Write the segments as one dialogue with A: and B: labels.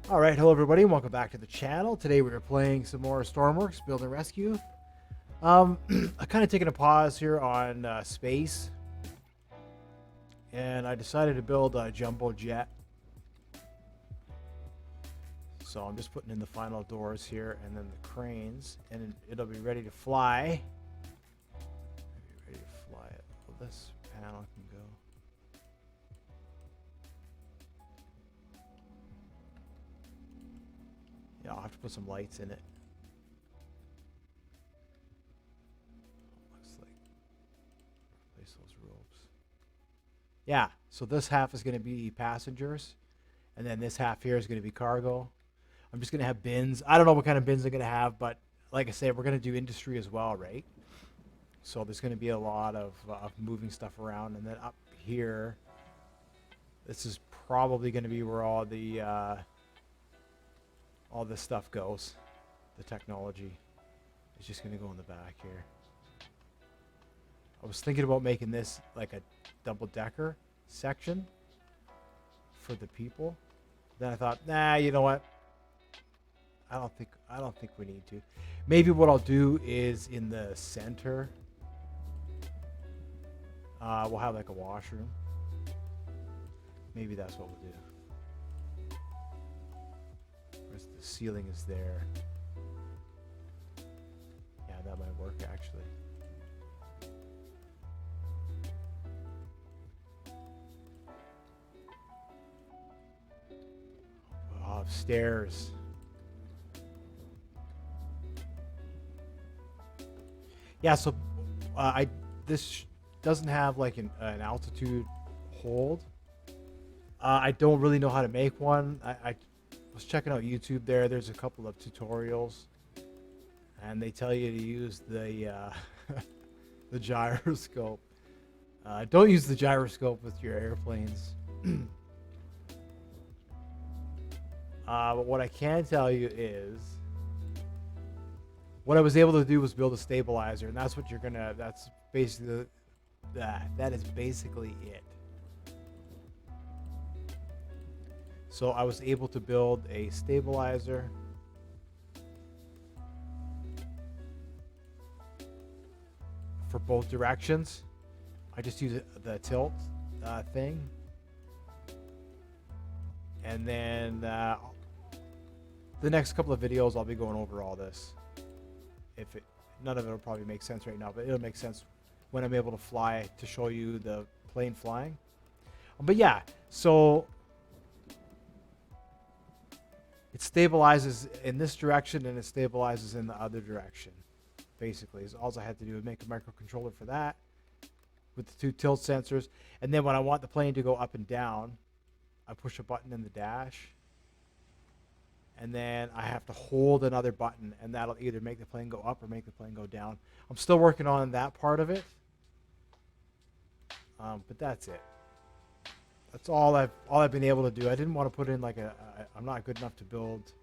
A: All right, hello everybody, and welcome back to the channel. Today we are playing some more Stormworks Build and Rescue. I kind of taken a pause here on space, and I decided to build a jumbo jet. So I'm just putting in the final doors here, and then the cranes, and it'll be ready to fly. Ready to fly it. Well, this panel can go. Yeah, I'll have to put some lights in it. Looks like replace those ropes. Yeah, so this half is going to be passengers, and then this half here is going to be cargo. I'm just going to have bins. I don't know what kind of bins I'm going to have, but like I said, we're going to do industry as well, right? So there's going to be a lot of moving stuff around. And then up here, this is probably going to be where all this stuff goes. The technology is just going to go in the back here. I was thinking about making this like a double-decker section for the people. Then I thought, nah, you know what? I don't think we need to. Maybe what I'll do is in the center, we'll have like a washroom. Maybe that's what we'll do. Whereas the ceiling is there. Yeah, that might work actually. Oh, stairs. Yeah, so this doesn't have like an altitude hold. I don't really know how to make one. I was checking out YouTube there. There's a couple of tutorials, and they tell you to use the the gyroscope. Don't use the gyroscope with your airplanes. But what I can tell you is, what I was able to do was build a stabilizer, and that's what you're gonna. That's basically that is basically it. So I was able to build a stabilizer for both directions. I just use the tilt thing, and then the next couple of videos I'll be going over all this. None of it will probably make sense right now, but it'll make sense when I'm able to fly to show you the plane flying. But yeah, so it stabilizes in this direction and it stabilizes in the other direction. Basically, is all I had to do was make a microcontroller for that with the two tilt sensors. And then when I want the plane to go up and down, I push a button in the dash. And then I have to hold another button, and that'll either make the plane go up or make the plane go down. I'm still working on that part of it, but that's it. That's all I've been able to do. I didn't want to put in like I'm not good enough to build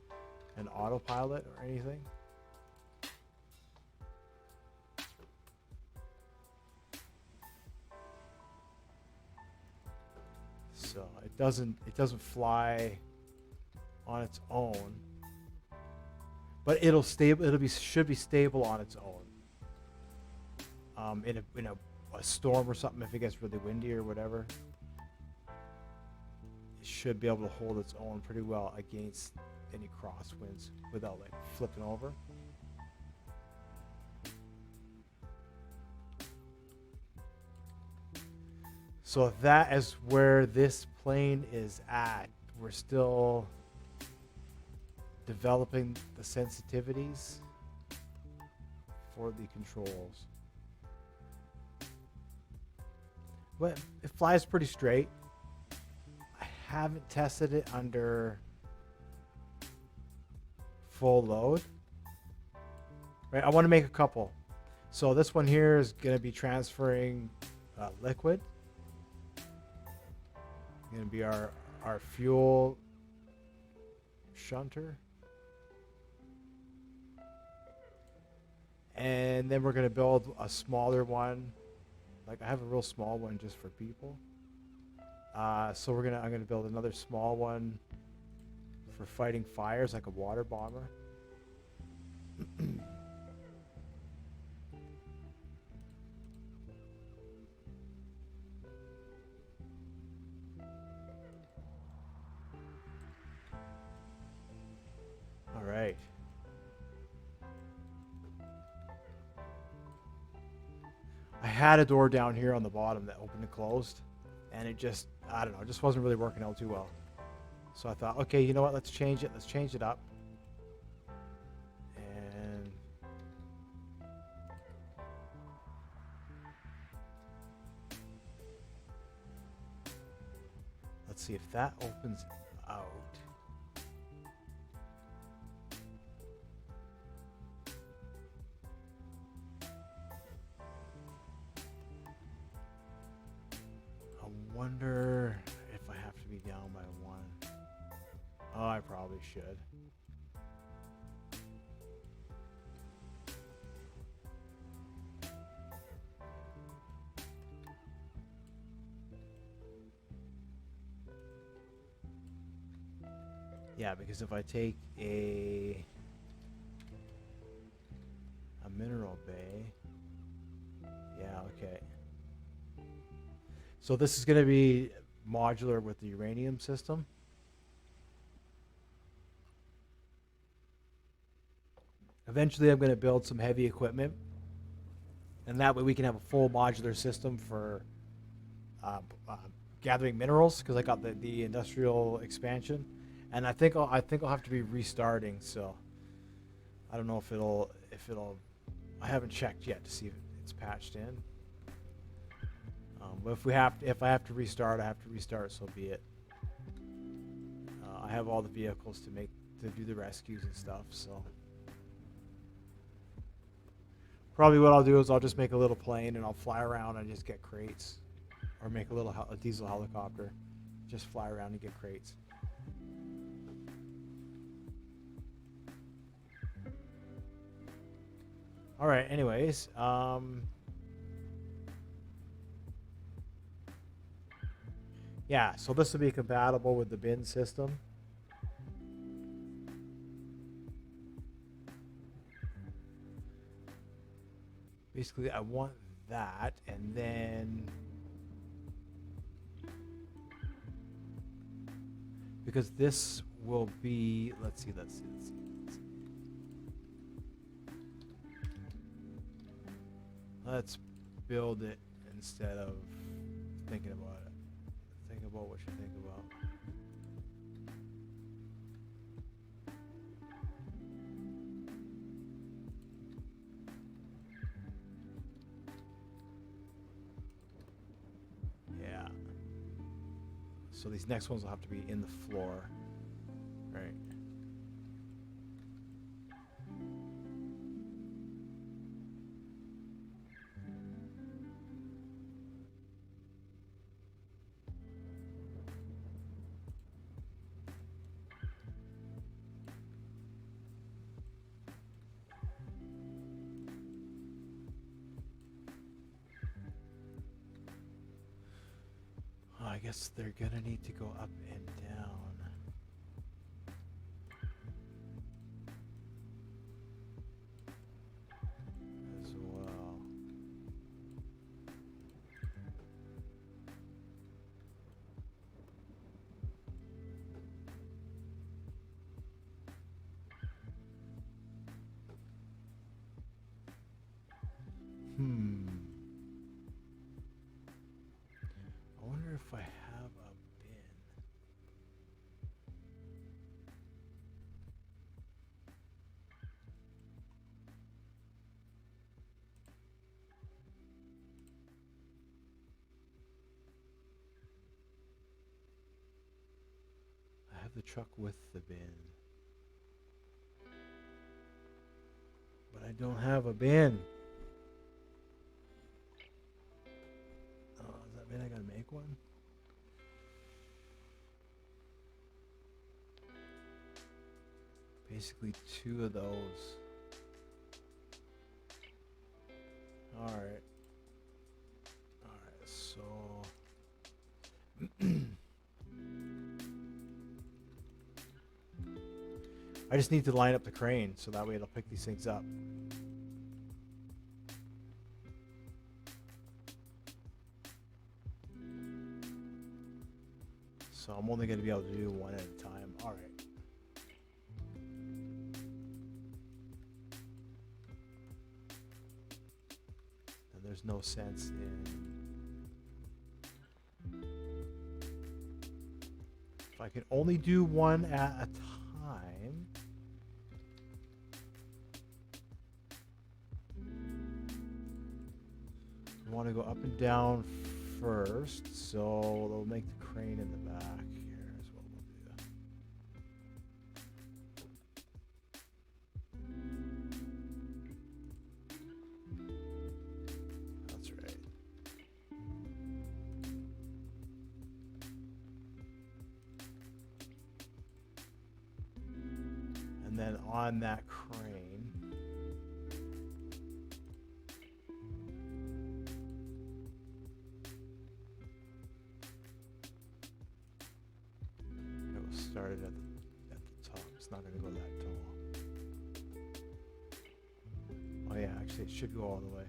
A: an autopilot or anything. So it doesn't fly on its own, but should be stable on its own. In a storm or something, if it gets really windy or whatever, it should be able to hold its own pretty well against any crosswinds without like flipping over. So that is where this plane is at. We're still developing the sensitivities for the controls. But it flies pretty straight. I haven't tested it under full load. Right, I want to make a couple. So this one here is going to be transferring liquid. Going to be our fuel shunter. And then we're going to build a smaller one. Like I have a real small one just for people. So I'm gonna build another small one for fighting fires, like a water bomber. All right. I had a door down here on the bottom that opened and closed, and it just, I don't know, it just wasn't really working out too well. So I thought, okay, you know what, let's change it. Let's change it up. And let's see if that opens out. I wonder if I have to be down by 1. Oh, I probably should. Yeah, because if I take a mineral bay, yeah, okay. So this is going to be modular with the uranium system. Eventually, I'm going to build some heavy equipment, and that way we can have a full modular system for gathering minerals. Because I got the industrial expansion, and I think I'll have to be restarting. So I don't know if it'll I haven't checked yet to see if it's patched in. But if I have to restart, I have to restart. So be it. I have all the vehicles to do the rescues and stuff. So. Probably what I'll do is I'll just make a little plane and I'll fly around and just get crates. Or make a diesel helicopter. Just fly around and get crates. Alright, anyways. Yeah, so this will be compatible with the bin system. Basically, I want that, and then because this will be, let's see. Let's build it instead of thinking about it. Think about what you think about. Yeah. So these next ones will have to be in the floor, right? Oh, I guess they're gonna need to go up and down. As well. I wonder if I have a bin. I have the truck with the bin. But I don't have a bin. Oh, does that mean I gotta make one? Basically 2 of those. Alright. Alright, so I just need to line up the crane so that way it'll pick these things up. So I'm only going to be able to do one at a time. All right. And there's no sense in... If I can only do one at a time... I want to go up and down first, so they'll make the crane in the back. Here's what we'll do. That's right. And then on that crane, started at the top. It's not going to go that tall. Oh yeah, actually it should go all the way.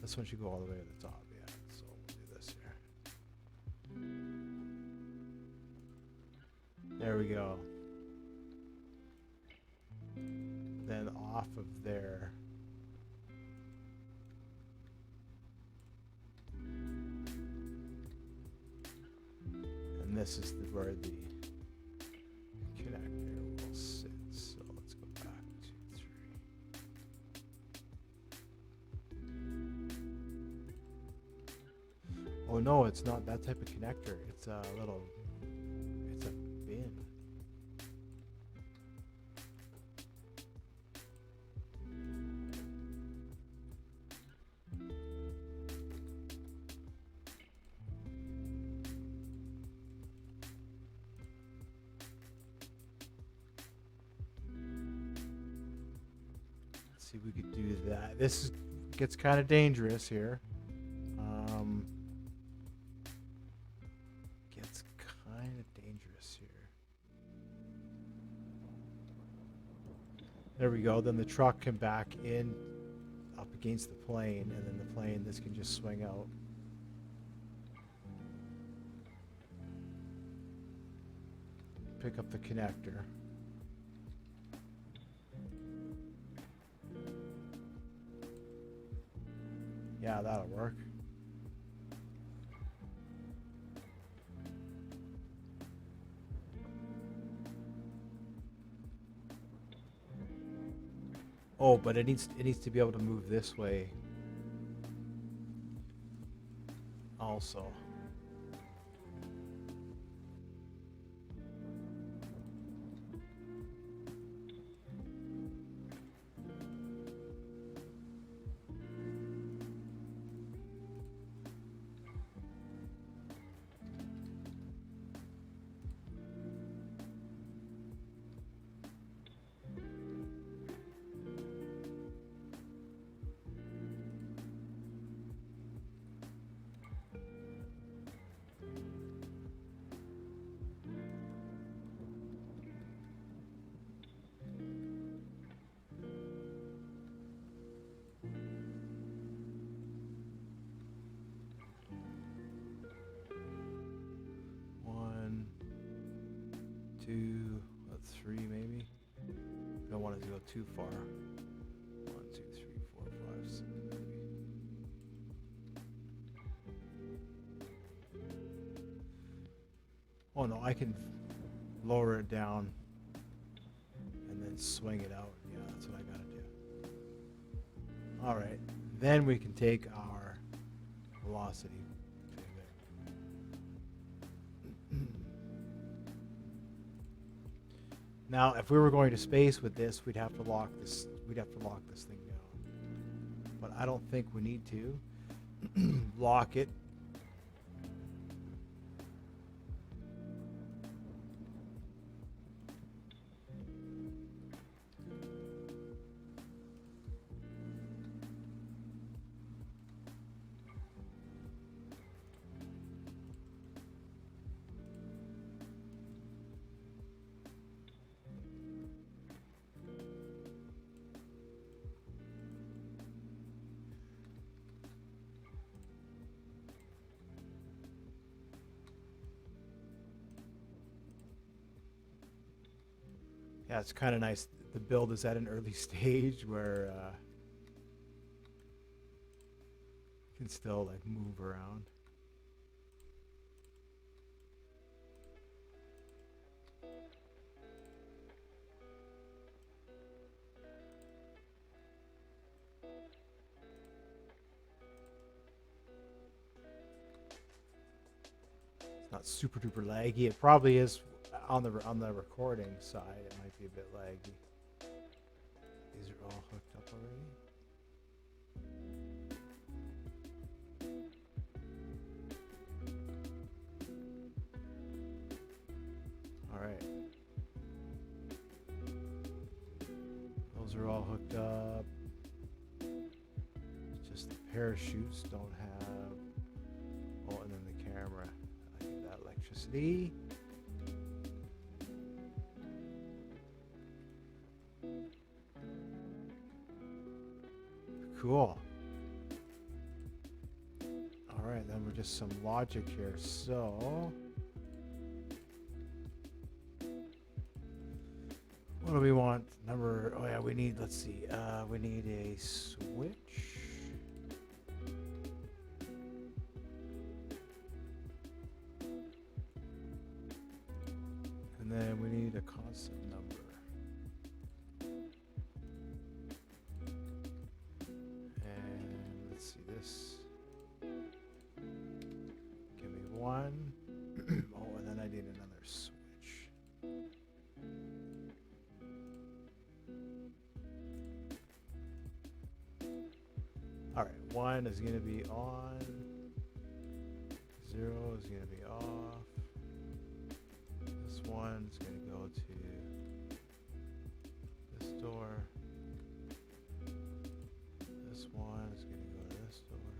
A: This one should go all the way to the top. Yeah, so we'll do this here. There we go. Then off of there. And this is where the connector will sit. So let's go back 2, 3. Oh no, it's not that type of connector. It's a little, it's a bin. See if we could do that. This gets kind of dangerous here. Gets kind of dangerous here. There we go. Then the truck can back in up against the plane, and then the plane, this can just swing out. Pick up the connector. Yeah, that'll work. Oh, but it needs to be able to move this way also. Two, 3 maybe. Don't want it to go too far. 1, 2, 3, 4, 5, 6 maybe. Oh no, I can lower it down and then swing it out. Yeah, that's what I gotta do. All right, then we can take our velocity. Now, if we were going to space with this, we'd have to lock this. We'd have to lock this thing down. But I don't think we need to lock it. Yeah, it's kind of nice. The build is at an early stage where you can still like move around. It's not super duper laggy. It probably is on the recording side. It might be a bit laggy. These are all hooked up already. All right. Those are all hooked up. It's just the parachutes don't have. Oh, and then the camera. I need that electricity. Cool. All right, then we're just some logic here. So, what do we want? Number, oh yeah, we need, let's see, we need a switch. And then we need a constant number. And let's see this. Give me one. Oh, and then I need another switch. All right, 1 is going to be on. 0 is going to be off. This one is going to go to this door. This one is going to go to this door.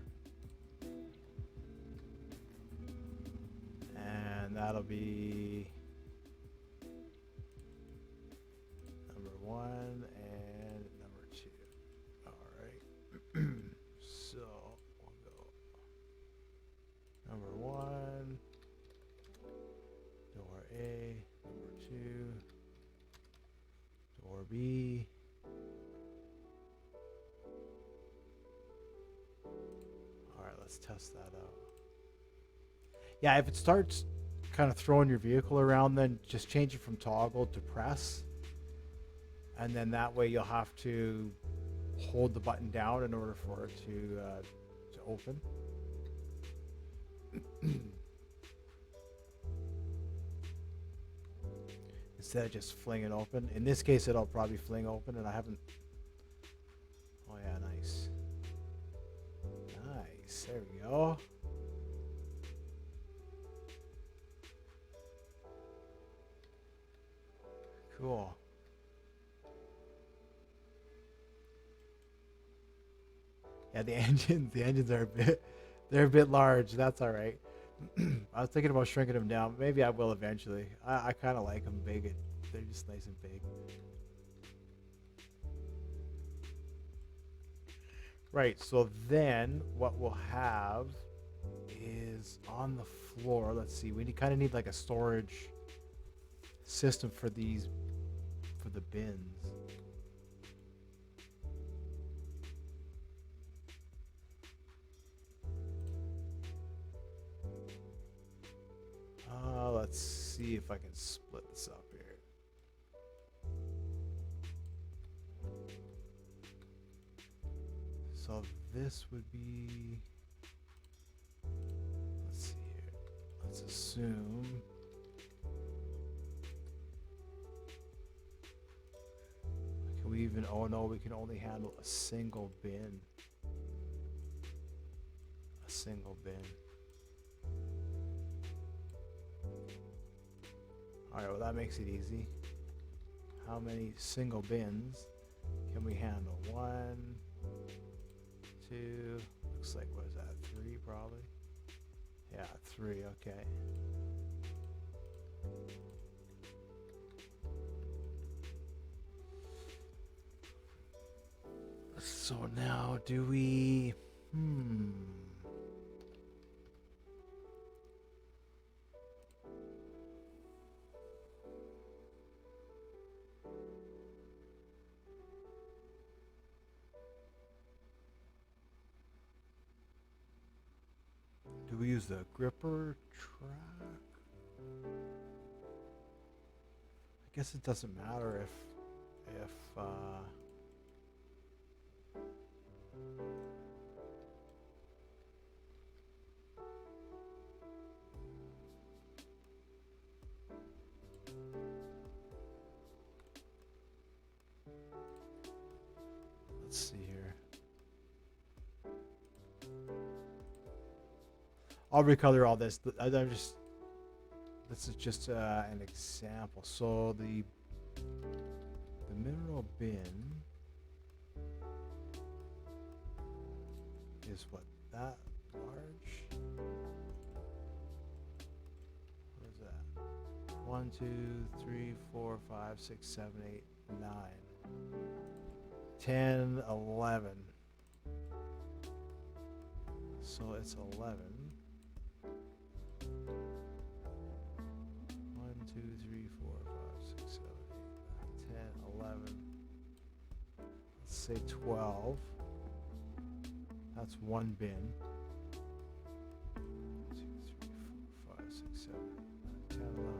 A: And that'll be number 1 and number 2. All right. So we'll go number 1, door A, number 2, door B. All right, let's test that out. Yeah, if it starts kind of throwing your vehicle around, then just change it from toggle to press. And then that way you'll have to hold the button down in order for it to open. Instead of just fling it open. In this case, it'll probably fling open, and I haven't. Oh yeah, nice. Nice. There we go. Cool. Yeah, the engines are they're a bit large. That's all right. I was thinking about shrinking them down. Maybe I will eventually. I kind of like them big. They're just nice and big. Right. So then what we'll have is on the floor. Let's see. We kind of need like a storage system for the bins. Let's see if I can split this up here. So this would be, let's see here. Let's assume can we even, oh no, we can only handle a single bin. A single bin. Alright, well that makes it easy. How many single bins can we handle? 1, 2, looks like, what is that, 3 probably? Yeah, 3, okay. So now do we, Do we use the gripper track? I guess it doesn't matter if let's see here. I'll recolor all this. This is just an example. So the mineral bin is what, that large? What is that? 1, 2, 3, 4, 5, 6, 7, 8, 9, 10, 11. So it's 11. 1, 2, 3, 4, 5, 6, 7, 8, 9, 10, 11. Let's say 12. That's one bin. 2, 3, 4, 5, 6, 7, 8, 9, 10, 11,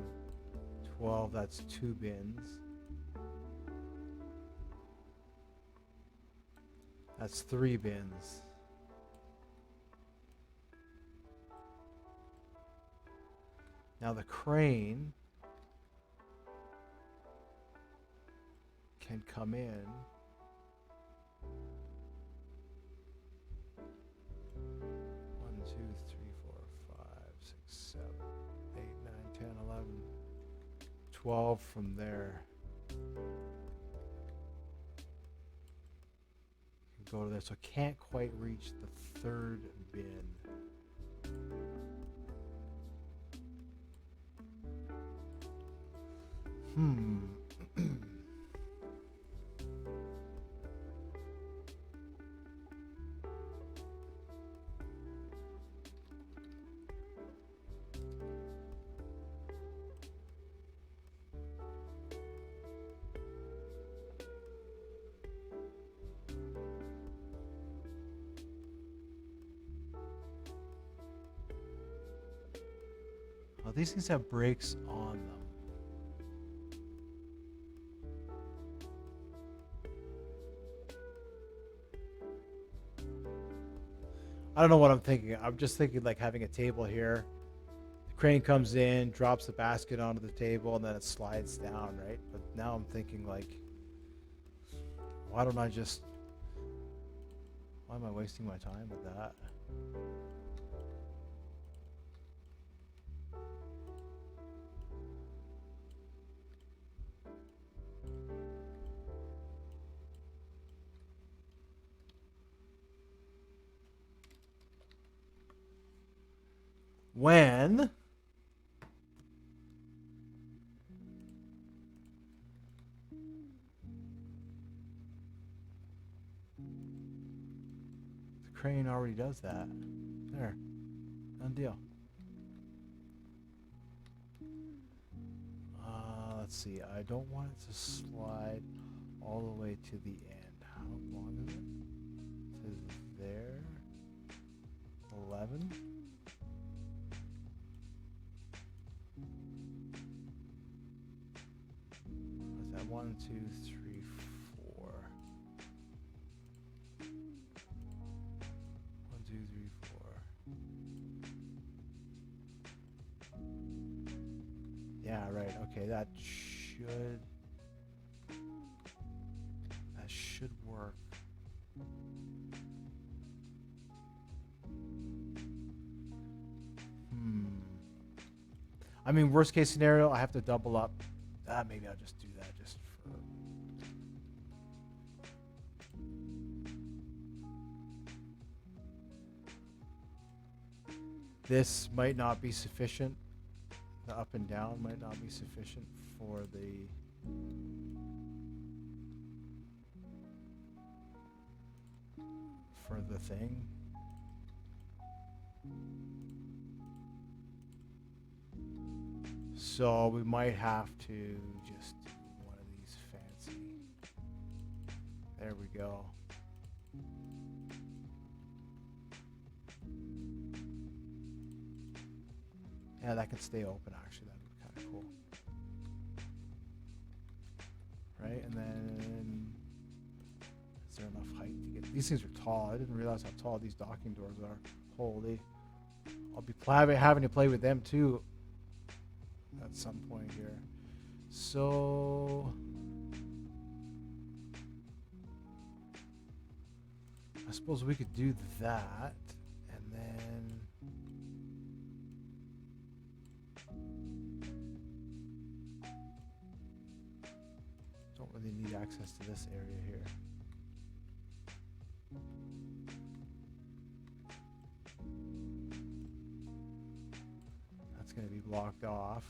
A: 12. That's two bins. That's three bins. Now the crane can come in one, 2, 3, 4, 5, 6, 7, 8, 9, 10, 11, 12 from there. Go to there, so can't quite reach the third bin. Well, these things have brakes on them. I don't know what I'm thinking. I'm just thinking like having a table here. The crane comes in, drops the basket onto the table, and then it slides down, right? But now I'm thinking like, why am I wasting my time with that? When the crane already does that. There. Done deal. Let's see. I don't want it to slide all the way to the end. How long is it? To there. 11. What's that? 1, 2, 3, 4. 1, 2, 3, 4. Yeah, right. Okay, that should work. I mean, worst case scenario, I have to double up. Maybe I'll just do that just for. This might not be sufficient. The up and down might not be sufficient for the thing. So we might have to just do one of these fancy. There we go. Yeah, that can stay open actually. That would be kind of cool. Right, and then is there enough height to get? These things are tall. I didn't realize how tall these docking doors are. Holy! I'll be having to play with them too at some point here. So I suppose we could do that, and then don't really need access to this area here. That's going to be blocked off.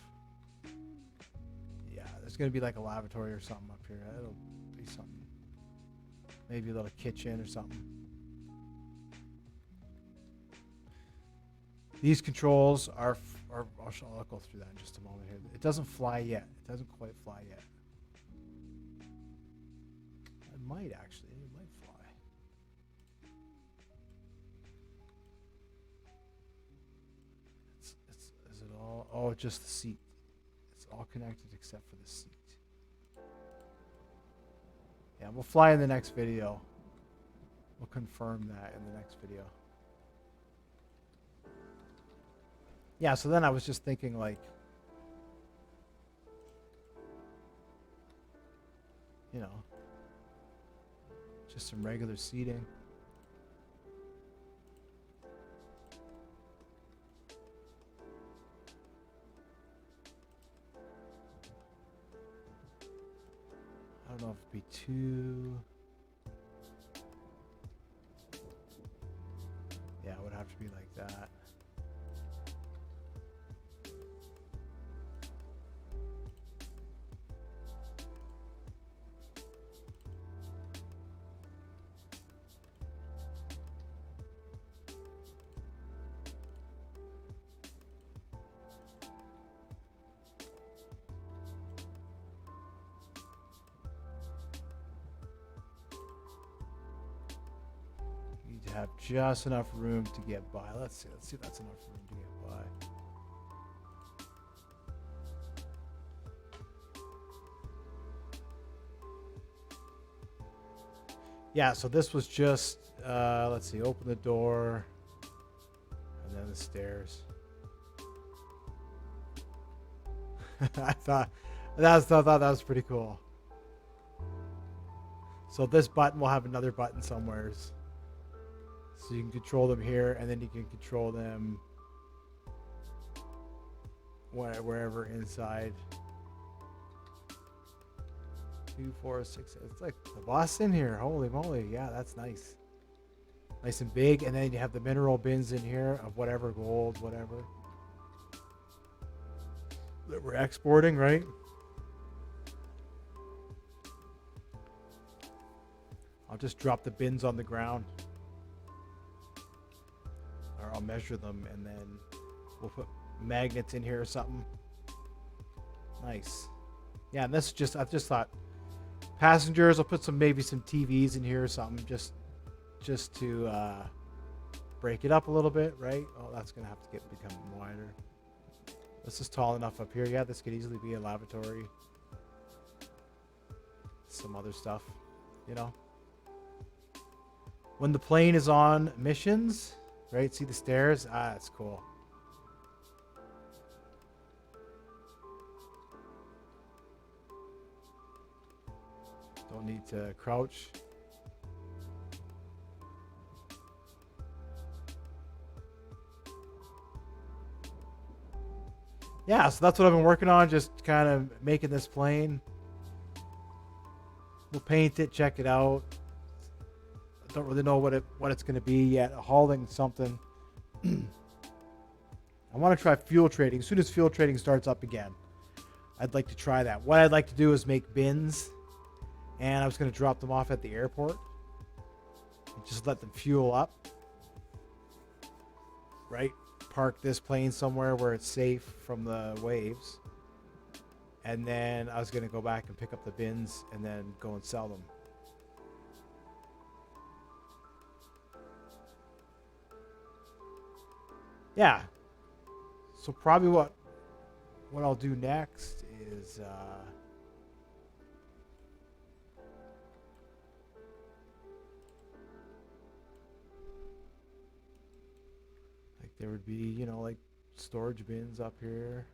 A: Yeah, there's going to be like a lavatory or something up here. It'll be something. Maybe a little kitchen or something. These controls are I'll go through that in just a moment here. It doesn't fly yet. It doesn't quite fly yet. It might actually. It might fly. Is it all? Oh, just the seat. It's all connected except for the seat. Yeah, we'll fly in the next video. We'll confirm that in the next video. Yeah, so then I was just thinking like, you know, just some regular seating. I don't know if it'd be too... Yeah, it would have to be like that. Have just enough room to get by. Let's see if that's enough room to get by. Yeah, so this was just let's see, open the door and then the stairs. I thought that was pretty cool. So this button will have another button somewhere. So you can control them here, and then you can control them wherever inside. 2, 4, 6. It's like the boss in here. Holy moly. Yeah, that's nice. Nice and big. And then you have the mineral bins in here of whatever gold, whatever. That we're exporting, right? I'll just drop the bins on the ground. Or I'll measure them, and then we'll put magnets in here or something. Nice. Yeah, and this just, I've just thought passengers, I'll put maybe some TVs in here or something just to break it up a little bit, right? Oh, that's gonna have to become wider. This is tall enough up here. Yeah, this could easily be a lavatory. Some other stuff, you know. When the plane is on missions, right? See the stairs? Ah, that's cool. Don't need to crouch. Yeah, so that's what I've been working on, just kind of making this plane. We'll paint it, check it out. I don't really know what it's going to be yet. Hauling something. I want to try fuel trading. As soon as fuel trading starts up again, I'd like to try that. What I'd like to do is make bins, and I was going to drop them off at the airport and just let them fuel up. Right? Park this plane somewhere where it's safe from the waves. And then I was going to go back and pick up the bins and then go and sell them. Yeah. So probably what I'll do next is like there would be, you know, like storage bins up here.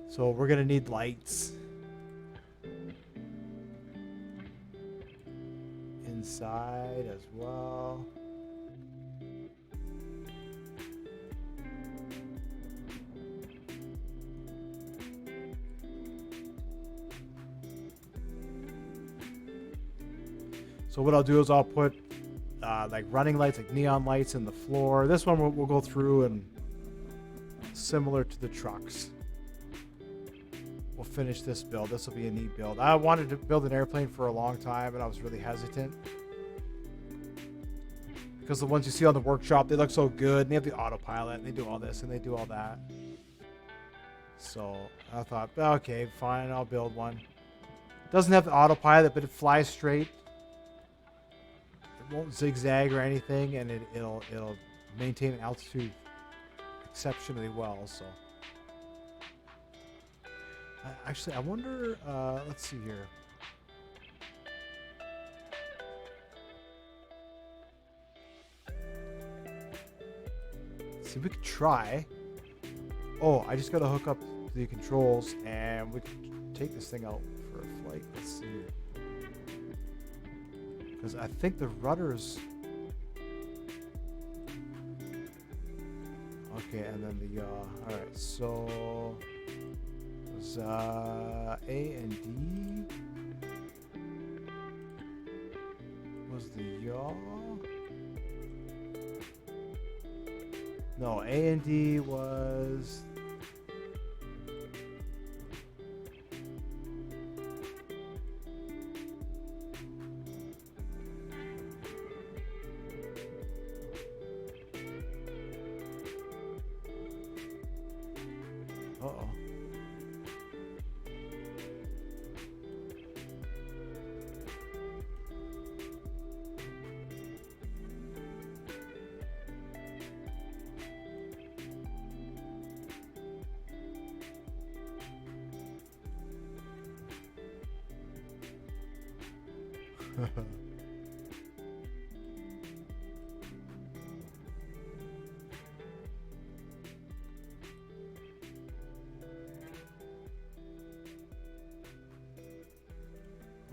A: So we're gonna need lights inside as well. So what I'll do is I'll put like running lights, like neon lights in the floor. This one we'll go through and similar to the trucks. We'll finish this build. This will be a neat build. I wanted to build an airplane for a long time, and I was really hesitant because the ones you see on the workshop, they look so good. And they have the autopilot, and they do all this, and they do all that. So I thought, okay, fine, I'll build one. It doesn't have the autopilot, but it flies straight. It won't zigzag or anything, and it'll maintain an altitude exceptionally well. So. Actually, I wonder, let's see here. See, we could try. Oh, I just got to hook up the controls and we can take this thing out for a flight. Let's see here. Because I think the rudders... Okay, and then the yaw. Alright, so... A and D was the yaw. No, A and D was uh-oh.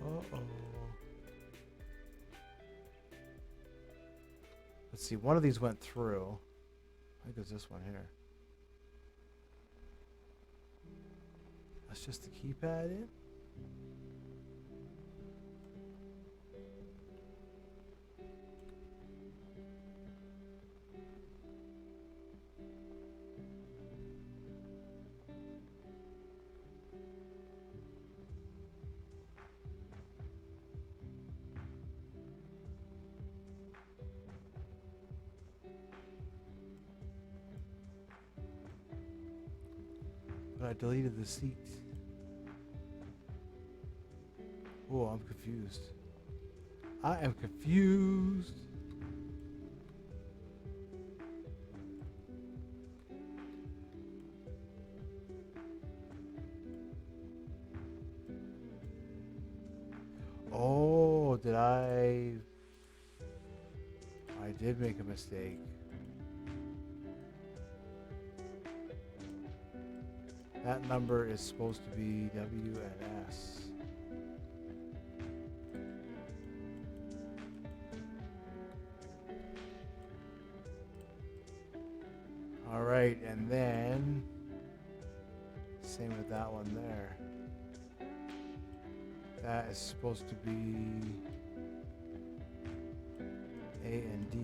A: Uh-oh. Let's see, one of these went through. I think it's this one here. That's just the keypad in. But I deleted the seat. Oh, I'm confused. I am confused. Oh, did I did make a mistake. That number is supposed to be W and S. All right, and then same with that one there. That is supposed to be A and D.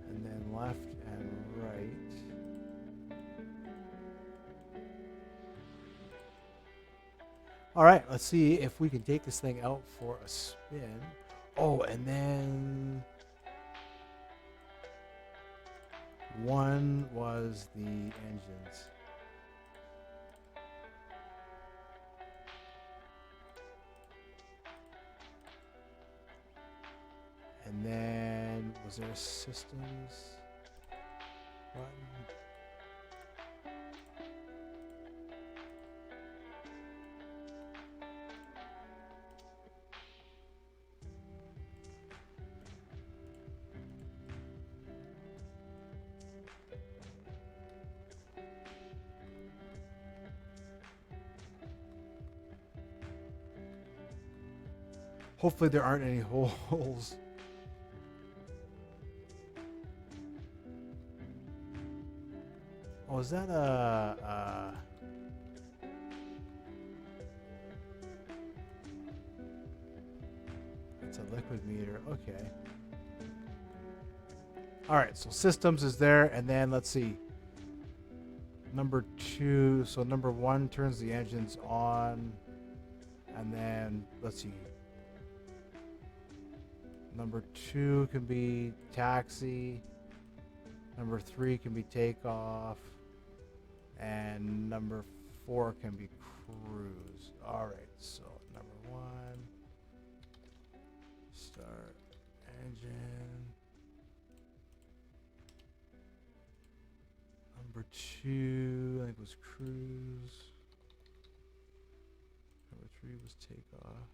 A: And then left and right. All right, let's see if we can take this thing out for a spin. Oh, and then one was the engines. And then was there a systems button? Hopefully there aren't any holes. Oh, is that it's a liquid meter. Okay. All right, so systems is there, and then let's see. Number 2, so number 1 turns the engines on, and then let's see. Number 2 can be taxi. Number 3 can be takeoff. And number 4 can be cruise. All right, so number 1, start engine. Number 2, I think was cruise. Number 3 was takeoff.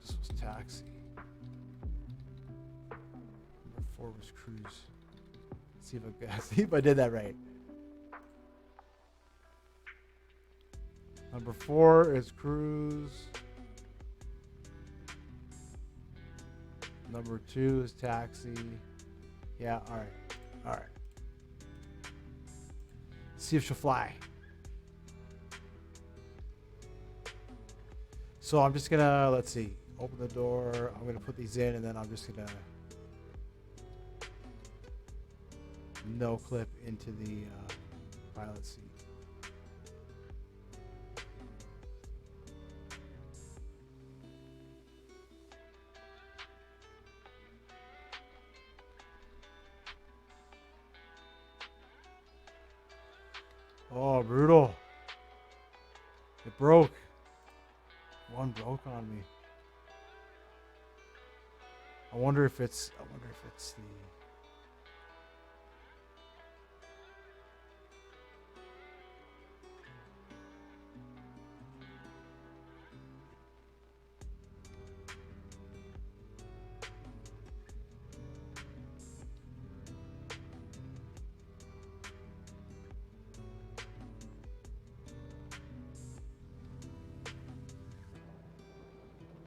A: This was taxi. Number 4 was cruise. See if I did that right. Number 4 is cruise. Number 2 is taxi. Yeah, all right. All right. See if she'll fly. So I'm just gonna, let's see, open the door. I'm gonna put these in, and then I'm just gonna no clip into the pilot seat. Oh, brutal. It broke. One broke on me. I wonder if it's the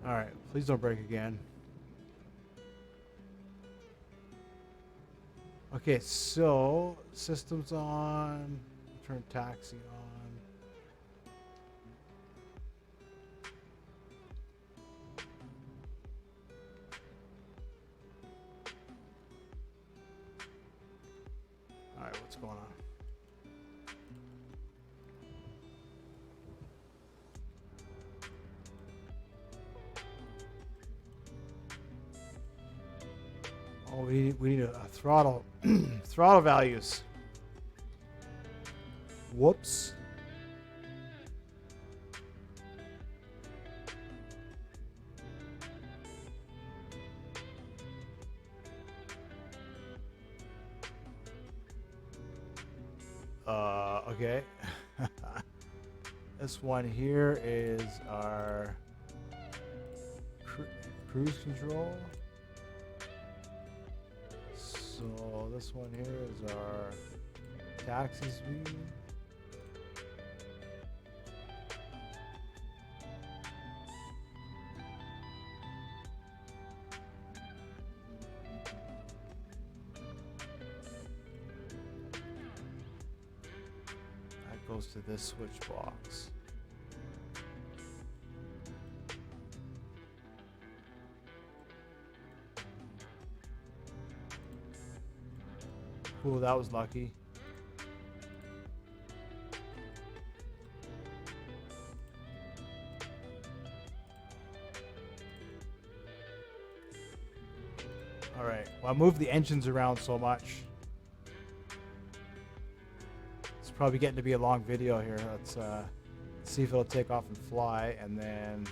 A: All right, please don't break again. Okay, so systems on. Turn taxi on. All right, what's going on? Oh, we need a throttle throttle values. Whoops. Okay. This one here is our cruise control. So this one here is our taxi speed. That goes to this switch box. Cool, that was lucky. All right. Well, I moved the engines around so much. It's probably getting to be a long video here. Let's see if it'll take off and fly, and then.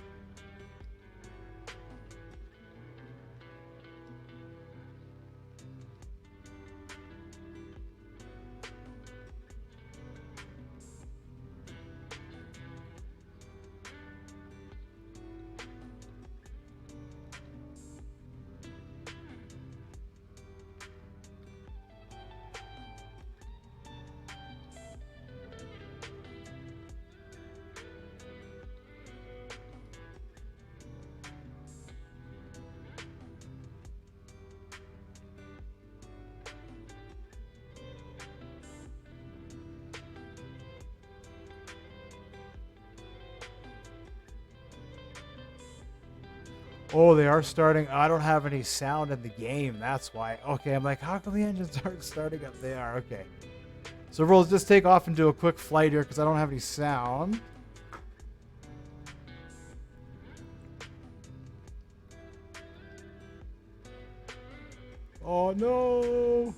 A: Oh, they are starting. I don't have any sound in the game. That's why. Okay, I'm like, how come the engines aren't starting up? They are. Okay. So we'll just take off and do a quick flight here because I don't have any sound. Oh, no.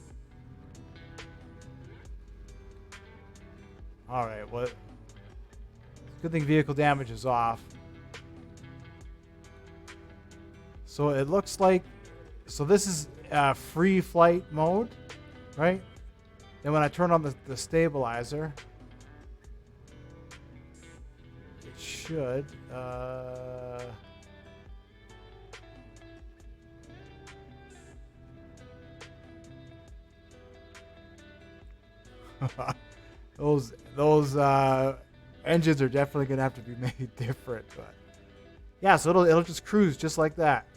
A: All right. Well, good thing vehicle damage is off. So it looks like, so this is free flight mode, right? Then when I turn on the stabilizer, it should, those engines are definitely gonna have to be made different, but yeah, so it'll just cruise just like that.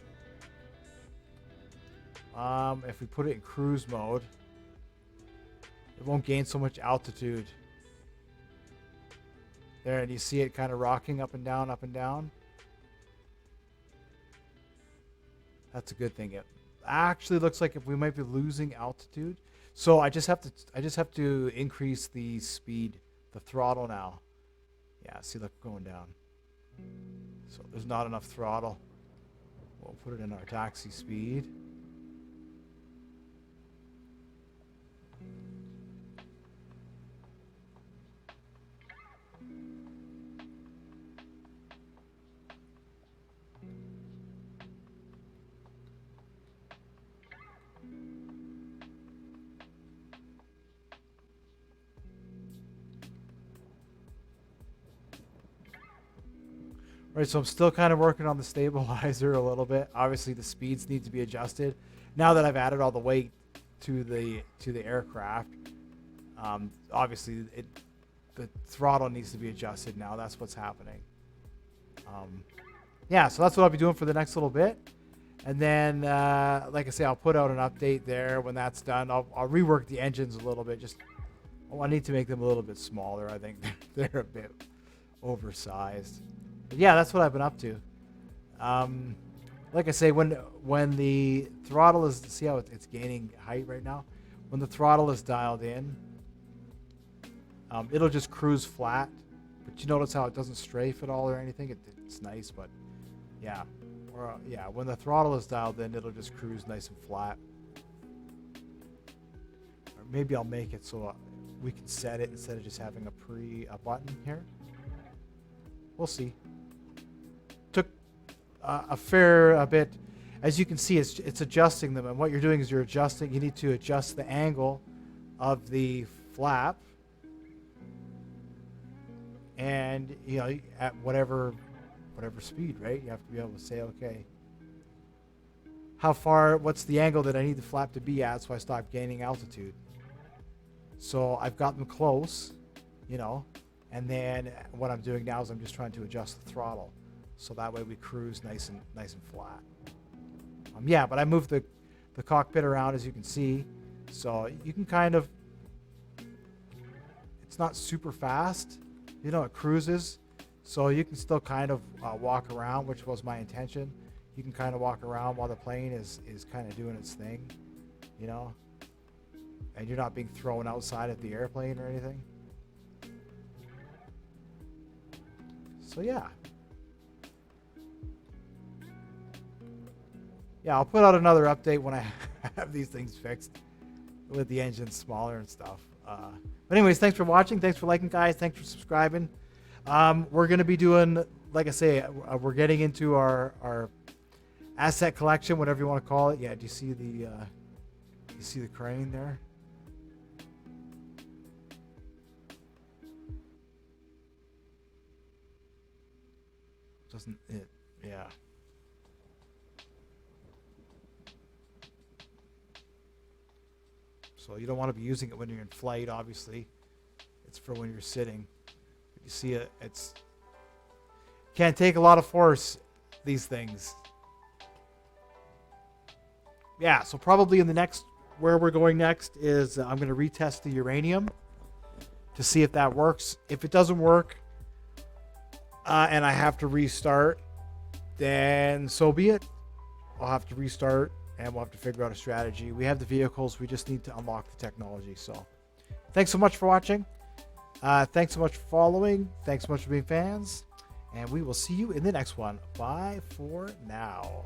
A: If we put it in cruise mode, it won't gain so much altitude. There, and you see it kind of rocking up and down, up and down. That's a good thing. It actually looks like we might be losing altitude. So I just have to increase the speed, the throttle now. Yeah, see, look, going down. So there's not enough throttle. We'll put it in our taxi speed. Right, so I'm still kind of working on the stabilizer a little bit. Obviously, the speeds need to be adjusted. Now that I've added all the weight to the aircraft, obviously the throttle needs to be adjusted now. That's what's happening. Yeah, so that's what I'll be doing for the next little bit. And then, like I say, I'll put out an update there when that's done. I'll rework the engines a little bit. I need to make them a little bit smaller. I think they're a bit oversized. But yeah, that's what I've been up to. Like I say, when the throttle is, see how it's gaining height right now? When the throttle is dialed in, it'll just cruise flat. But you notice how it doesn't strafe at all or anything? It's nice, but yeah. Yeah, when the throttle is dialed in, it'll just cruise nice and flat. Or maybe I'll make it so we can set it instead of just having a button here. We'll see. Took a fair bit. As you can see, it's adjusting them, and what you're doing is you need to adjust the angle of the flap, and at whatever speed, right? You have to be able to say, okay, what's the angle that I need the flap to be at so I stop gaining altitude? So I've got them close, and then what I'm doing now is I'm just trying to adjust the throttle, so that way we cruise nice and flat. Yeah, but I moved the cockpit around, as you can see, so you can kind of, it's not super fast, it cruises, so you can still kind of walk around, which was my intention. You can kind of walk around while the plane is kind of doing its thing, and you're not being thrown outside of the airplane or anything. So yeah, yeah, I'll put out another update when I have these things fixed with the engine smaller and stuff. But anyways, thanks for watching. Thanks for liking, guys. Thanks for subscribing. We're going to be doing, like I say, we're getting into our asset collection, whatever you want to call it. Yeah, do you see the crane there? Doesn't it? Yeah. So you don't want to be using it when you're in flight, obviously. It's for when you're sitting. But you see it, it's can't take a lot of force, these things. Yeah, so probably in the next, where we're going next is I'm going to retest the uranium to see if that works. If it doesn't work and I have to restart, then so be it. I'll have to restart and we'll have to figure out a strategy. We have the vehicles. We just need to unlock the technology. So thanks so much for watching. Thanks so much for following. Thanks so much for being fans. And we will see you in the next one. Bye for now.